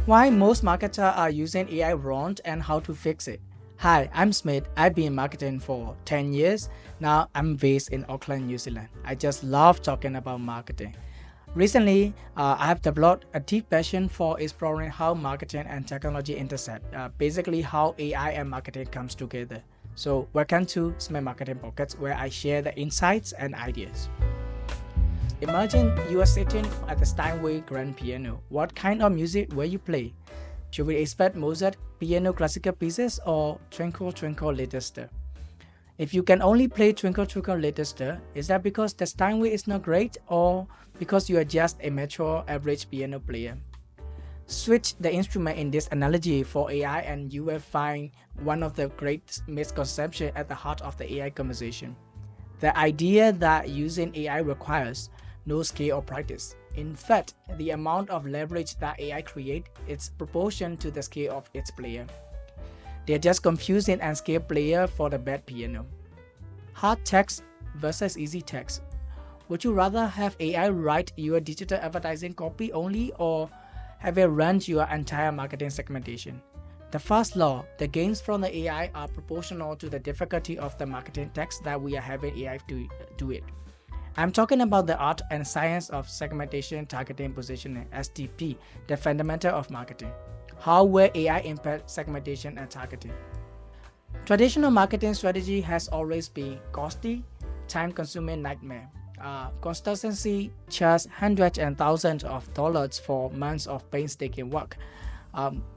Why most marketers are using AI wrong and how to fix it. Hi, I'm Smith. I've been in marketing for 10 years. Now I'm based in Auckland, New Zealand. I just love talking about marketing. Recently, I have developed a deep passion for exploring how marketing and technology intersect, basically how AI and marketing comes together. So welcome to Smith Marketing Pockets, where I share the insights and ideas. Imagine you are sitting at the Steinway grand piano. What kind of music will you play? Should we expect Mozart piano classical pieces or Twinkle Twinkle Little Star? If you can only play Twinkle Twinkle Little Star, is that because the Steinway is not great or because you are just a mature average piano player? Switch the instrument in this analogy for AI and you will find one of the great misconceptions at the heart of the AI conversation. The idea that using AI requires no skill or practice. In fact, the amount of leverage that AI creates is proportional to the skill of its player. They're just confusing and skilled player for the bad piano. Hard text versus easy text. Would you rather have AI write your digital advertising copy only or have it run your entire marketing segmentation? The first law, the gains from the AI are proportional to the difficulty of the marketing text that we are having AI to do it. I'm talking about the art and science of segmentation, targeting, positioning, STP, the fundamental of marketing. How will AI impact segmentation and targeting? Traditional marketing strategy has always been costly, time-consuming nightmare. Consultancy charges hundreds and thousands of dollars for months of painstaking work.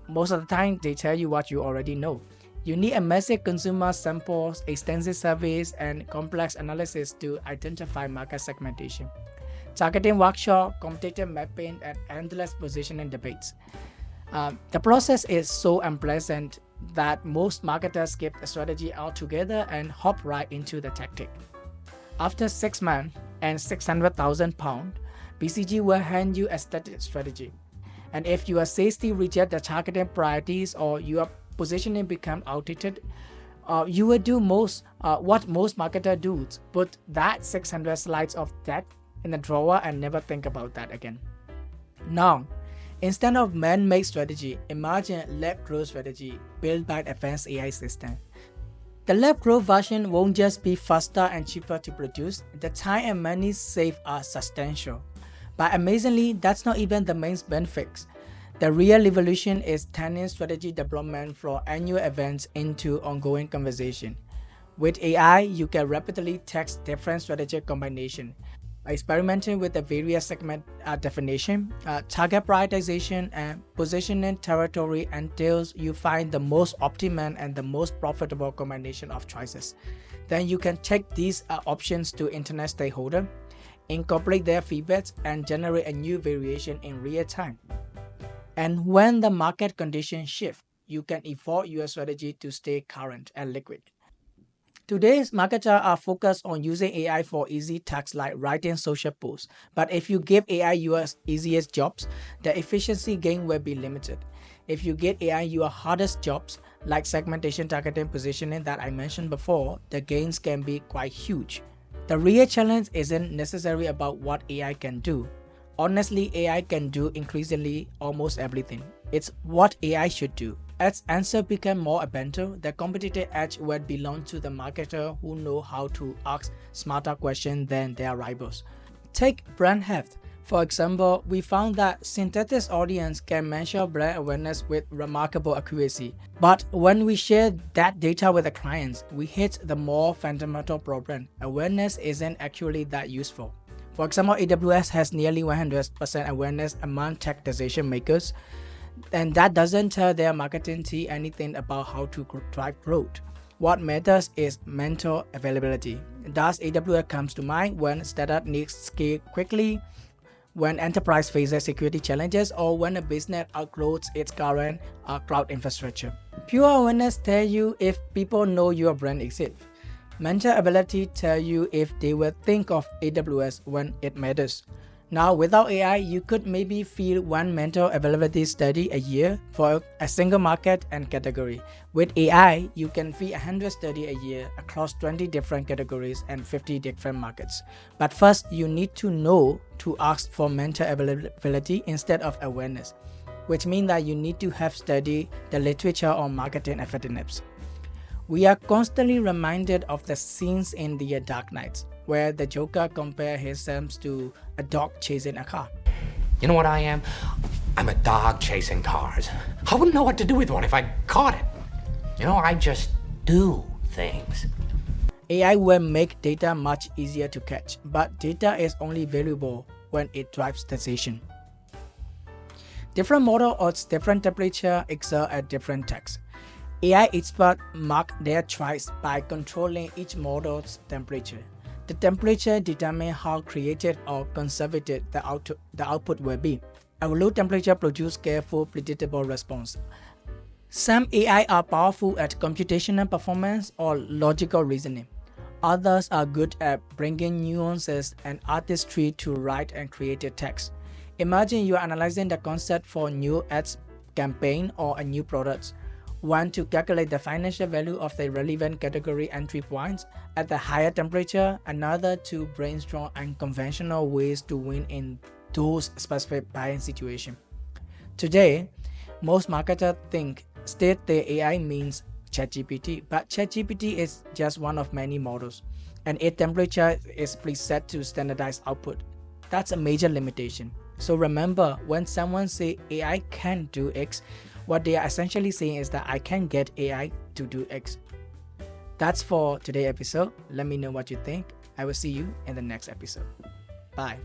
Most of the time, they tell you what you already know. You need a massive consumer samples, extensive surveys, and complex analysis to identify market segmentation. Targeting workshop, competitive mapping, and endless positioning debates. The process is so unpleasant that most marketers skip the strategy altogether and hop right into the tactic. After 6 months and £600,000, BCG will hand you a static strategy. And if your sales team reject the targeting priorities or your positioning become outdated, you will do what most marketers do, put that 600 slides of that in the drawer and never think about that again. Now, instead of man-made strategy, imagine lab growth strategy built by an advanced AI system. The lab growth version won't just be faster and cheaper to produce, the time and money saved are substantial. But amazingly, that's not even the main benefits. The real revolution is turning strategy development from annual events into ongoing conversation. With AI, you can rapidly test different strategic combinations. Experimenting with the various segment definition, target prioritization, and positioning territory until you find the most optimal and the most profitable combination of choices. Then you can take these options to internet stakeholders, incorporate their feedbacks, and generate a new variation in real time. And when the market conditions shift, you can evolve your strategy to stay current and liquid. Today's marketers are focused on using AI for easy tasks like writing social posts. But if you give AI your easiest jobs, the efficiency gain will be limited. If you give AI your hardest jobs, like segmentation, targeting, positioning that I mentioned before, the gains can be quite huge. The real challenge isn't necessarily about what AI can do. Honestly, AI can do increasingly almost everything. It's what AI should do. As answers become more abundant, the competitive edge will belong to the marketer who know how to ask smarter questions than their rivals. Take brand health. For example, we found that synthetic audience can measure brand awareness with remarkable accuracy. But when we share that data with the clients, we hit the more fundamental problem. Awareness isn't actually that useful. For example, AWS has nearly 100% awareness among tech decision makers, and that doesn't tell their marketing team anything about how to drive growth. What matters is mental availability. Thus, AWS comes to mind when startup needs scale quickly, when enterprise faces security challenges, or when a business outgrows its current cloud infrastructure. Pure awareness tells you if people know your brand exists. Mental ability tells you if they will think of AWS when it matters. Now, without AI, you could maybe fill one mental availability study a year for a single market and category. With AI, you can fill 100 studies a year across 20 different categories and 50 different markets. But first, you need to know to ask for mental availability instead of awareness. which means that you need to have studied the literature on marketing effectiveness. We are constantly reminded of the scenes in The Dark Knight, where the Joker compares himself to a dog chasing a car. You know what I am? I'm a dog chasing cars. I wouldn't know what to do with one if I caught it. You know, I just do things. AI will make data much easier to catch, but data is only valuable when it drives decision. Different models at different temperature excel at different tasks. AI experts mark their choice by controlling each model's temperature. The temperature determines how creative or conservative the output will be. A low temperature produces careful, predictable response. Some AI are powerful at computational performance or logical reasoning. Others are good at bringing nuances and artistry to write and creative text. Imagine you are analyzing the concept for a new ads campaign or a new product. One to calculate the financial value of the relevant category entry points at the higher temperature, another to brainstorm unconventional ways to win in those specific buying situations. Today, most marketers state the AI means ChatGPT, but ChatGPT is just one of many models, and its temperature is preset to standardized output. That's a major limitation. So remember, when someone says AI can do X, what they are essentially saying is that I can get AI to do X. That's for today's episode. Let me know what you think. I will see you in the next episode. Bye.